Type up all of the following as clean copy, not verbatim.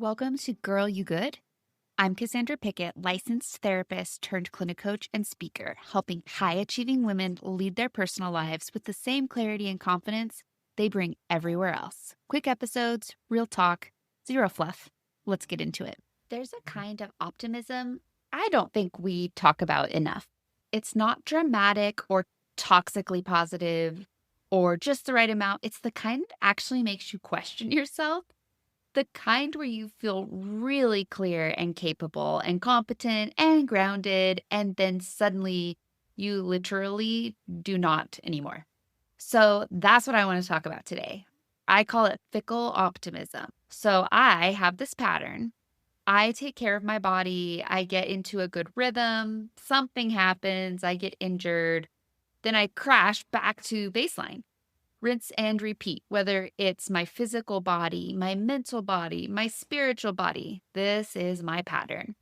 Welcome to Girl You Good. I'm Cassandra Pickett, licensed therapist turned clinic coach and speaker, helping high-achieving women lead their personal lives with the same clarity and confidence they bring everywhere else. Quick episodes, real talk, zero fluff. Let's get into it. There's a kind of optimism I don't think we talk about enough. It's not dramatic or toxically positive or just the right amount. It's the kind that actually makes you question yourself. The kind where you feel really clear and capable and competent and grounded, and then suddenly you literally do not anymore. So that's what I want to talk about today. I call it fickle optimism. So I have this pattern. I take care of my body. I get into a good rhythm. Something happens. I get injured. Then I crash back to baseline. Rinse and repeat, whether it's my physical body, my mental body, my spiritual body. This is my pattern.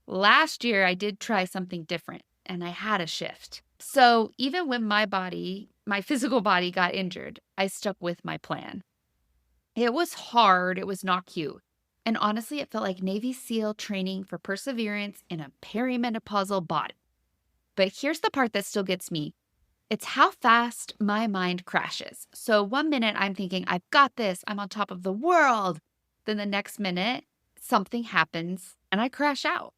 Last year, I did try something different and I had a shift. So even when my physical body got injured, I stuck with my plan. It was hard. It was not cute. And honestly, it felt like Navy SEAL training for perseverance in a perimenopausal body. But here's the part that still gets me. It's how fast my mind crashes. So one minute I'm thinking, I've got this, I'm on top of the world. Then the next minute, something happens and I crash out.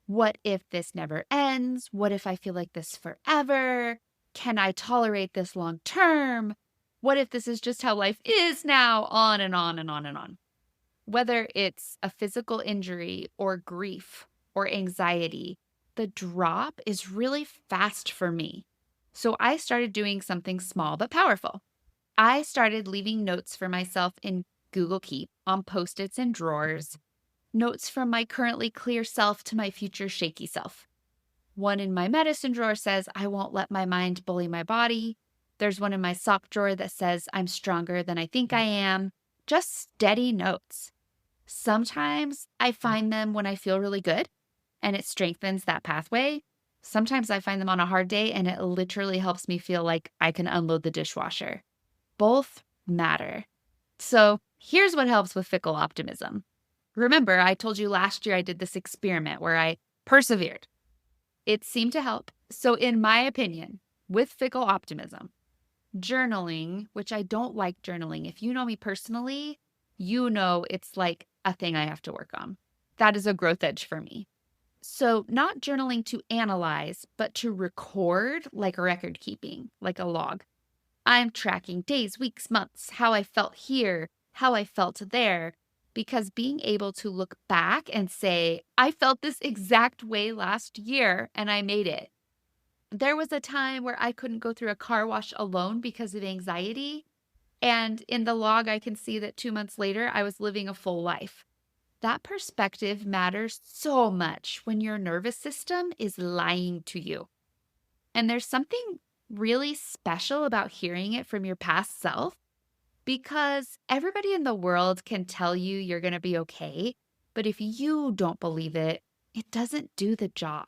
What if this never ends? What if I feel like this forever? Can I tolerate this long term? What if this is just how life is now? On and on and on and on. Whether it's a physical injury or grief or anxiety, the drop is really fast for me. So I started doing something small but powerful. I started leaving notes for myself in Google Keep on Post-its and drawers, notes from my currently clear self to my future shaky self. One in my medicine drawer says, I won't let my mind bully my body. There's one in my sock drawer that says, I'm stronger than I think I am. Just steady notes. Sometimes I find them when I feel really good, and it strengthens that pathway. Sometimes I find them on a hard day and it literally helps me feel like I can unload the dishwasher. Both matter. So here's what helps with fickle optimism. Remember, I told you last year I did this experiment where I persevered. It seemed to help. So in my opinion, with fickle optimism, journaling, which I don't like journaling. If you know me personally, you know it's like a thing I have to work on. That is a growth edge for me. So not journaling to analyze, but to record, like record keeping, like a log. I'm tracking days, weeks, months, how I felt here, how I felt there, because being able to look back and say, I felt this exact way last year and I made it. There was a time where I couldn't go through a car wash alone because of anxiety. And in the log, I can see that 2 months later, I was living a full life. That perspective matters so much when your nervous system is lying to you. And there's something really special about hearing it from your past self, because everybody in the world can tell you you're going to be okay, but if you don't believe it, it doesn't do the job.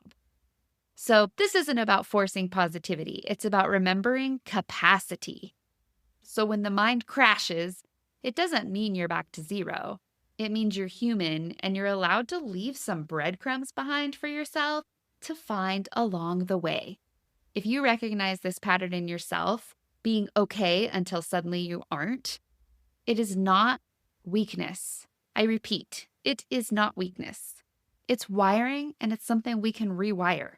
So this isn't about forcing positivity. It's about remembering capacity. So when the mind crashes, it doesn't mean you're back to zero. It means you're human and you're allowed to leave some breadcrumbs behind for yourself to find along the way. If you recognize this pattern in yourself, being okay until suddenly you aren't, it is not weakness. I repeat, it is not weakness. It's wiring and it's something we can rewire.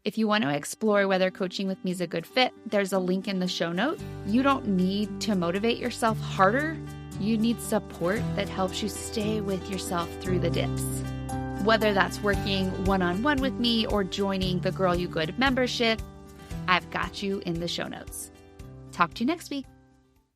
If you want to explore whether coaching with me is a good fit, there's a link in the show note. You don't need to motivate yourself harder. You need support that helps you stay with yourself through the dips. Whether that's working one-on-one with me or joining the Girl You Good membership, I've got you in the show notes. Talk to you next week.